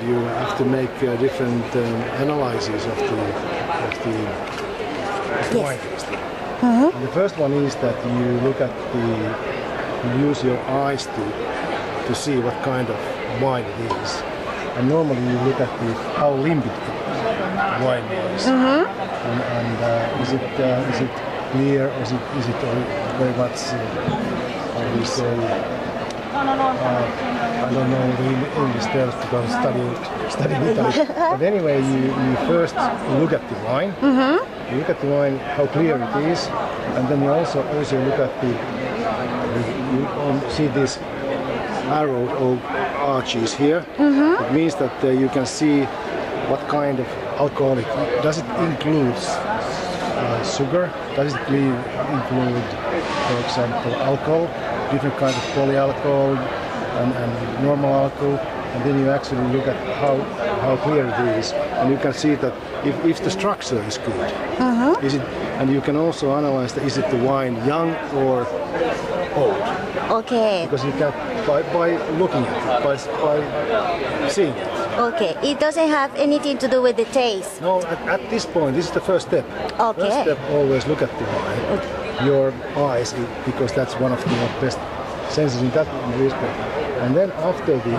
You have to make different analyses of the wine tasting. And the first one is that you look at you use your eyes to see what kind of wine it is. And normally you look at how limpid wine is. And is it clear, or is it very much how do you say? I don't know the English terms because I studied Italy. But anyway, you first look at the wine. You look at the wine, how clear it is, and then you also look at you see this arrow or arches here. It means that you can see what kind of alcohol it is. Does it include sugar? Does it include, for example, alcohol? Different kinds of polyalcohol and normal alcohol, and then you actually look at how clear it is, and you can see that if the structure is good, is it, and you can also analyze is it the wine young or old? Okay. Because you can by looking at it, by seeing it. Okay. It doesn't have anything to do with the taste. No, at this point, this is the first step. Okay. First step, always look at the wine. Okay. Your eyes, because that's one of the best senses in that respect. And then after the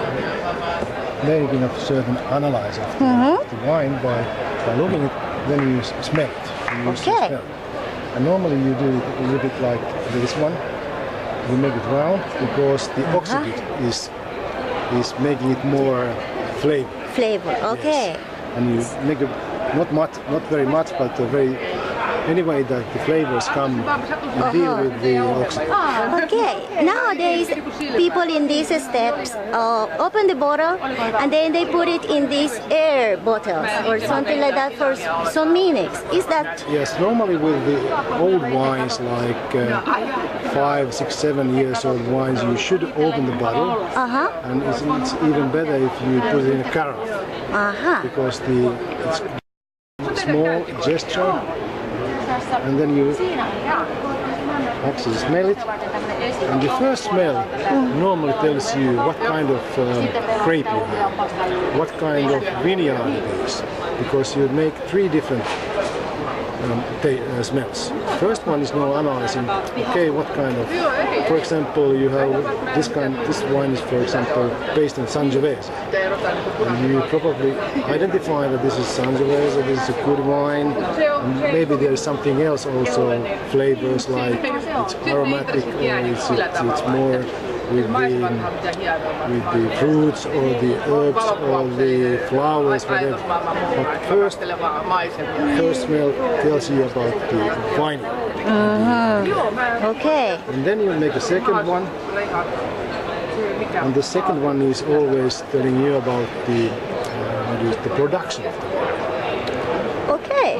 making of certain analysis of the wine by looking at it, then you smell it. You Okay. smell it. And normally you do it a little bit like this one. You make it round because the oxygen is making it more flavor. Flavor. Okay. Yes. And you make it not very much, but very. Anyway, that the flavors come and deal with the oxygen. Okay. Nowadays, people in these steps open the bottle and then they put it in these air bottles or something like that for some minutes. Is that? Yes, normally with the old wines, like 5, 6, 7 years old wines, you should open the bottle. And it's even better if you put it in a carafe. Because it's small gesture. And then you actually smell it, and the first smell normally tells you what kind of grape you have, what kind of vineyard it is, because you make 3 different smells. First one is now analyzing, okay, what kind of, for example, you have this wine is, for example, based on Sangiovese. And you probably identify that this is Sangiovese, this is a good wine, and maybe there is something else also, flavors like it's aromatic or it's more with the fruits or the herbs or the flowers, whatever. But first smell tells you about the wine. Okay. And then you make a second one. And the second one is always telling you about the production of the wine. Okay.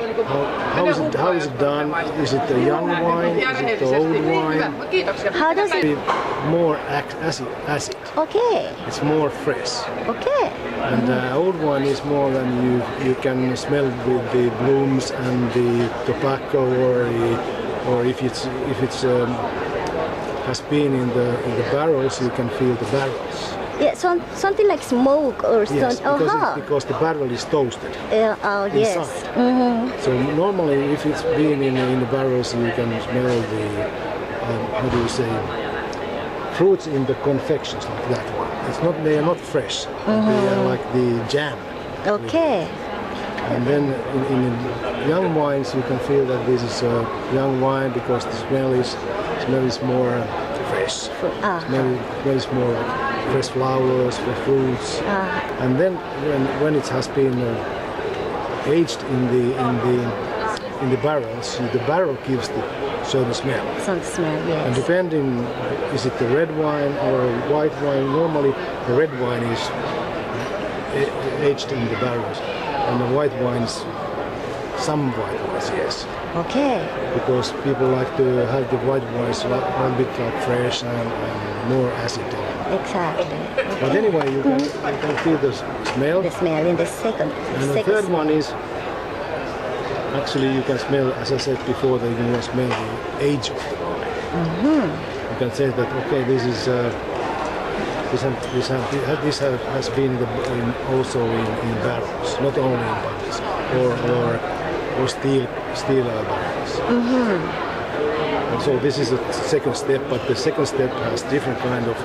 How is it done? Is it a young wine? Is it the old wine? How does it? More acid. Okay. It's more fresh. Okay. And the old wine is more than you can smell with the blooms and the tobacco, or if it's has been in the barrels, you can feel the barrels. Yeah, something like smoke or yes, something. Because the barrel is toasted. Yes. So normally, if it's been in the barrels, you can smell the how do you say, fruits in the confections like that one. They are not fresh. They are like the jam. Okay. And then in young wines, you can feel that this is a young wine because the smell is more fresh. Smell is more like fresh flowers, fresh fruits. And then when it has been aged in the barrels, the barrel gives the certain smell. Some smell, yes. And depending, is it the red wine or white wine? Normally, the red wine is aged in the barrels, and the white wines, some white wines, yes. Okay. Because people like to have the white wines a bit like fresh and more acid. Exactly. But anyway, you can feel the smell. The smell in the second. And the third one is, actually you can smell, as I said before, that you can smell the age of the wine. You can say that, okay, this is This has been also in barrels, not only in bottles or steel barrels. And so this is a second step, but the second step has different kind of.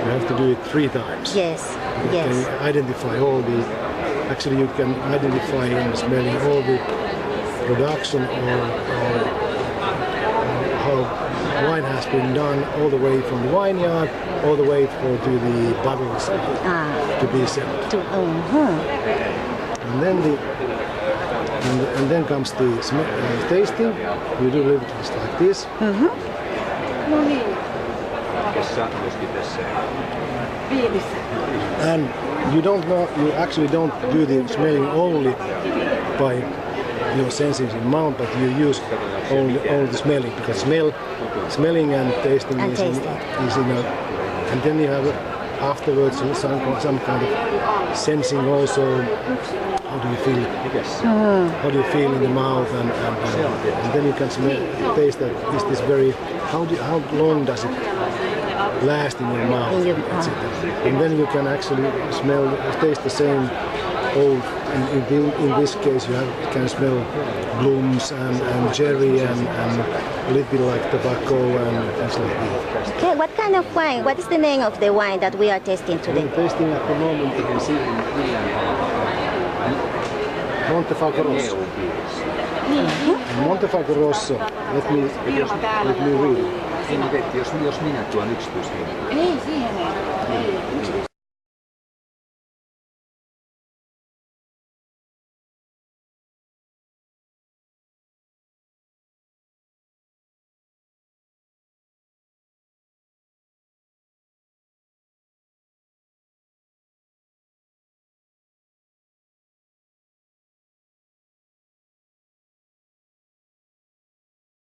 You have to do it 3 times. Yes. You can identify all the. Actually, you can identify in smelling all the production or how wine has been done, all the way from the vineyard, all the way to the bottles to be sold. And then comes the tasting. You do a little bit like this. And you actually don't do the smelling only by your senses in mouth, but you use only the smelling, because smelling and tasting is in a, and then you have afterwards some kind of sensing also. How do you feel? How do you feel in the mouth, and then you can taste that. Is this very? How long does it last in your mouth? And then you can actually taste the same old. In this case, you can smell blooms and cherry and a little bit like tobacco and things like that. Okay, what kind of wine? What is the name of the wine that we are tasting today? We're tasting at the moment. You can see Montefeltro Rosso. Montefeltro Rosso. Let me read it. Jos minä tuon yksityishenkilön. Ei siihen ei.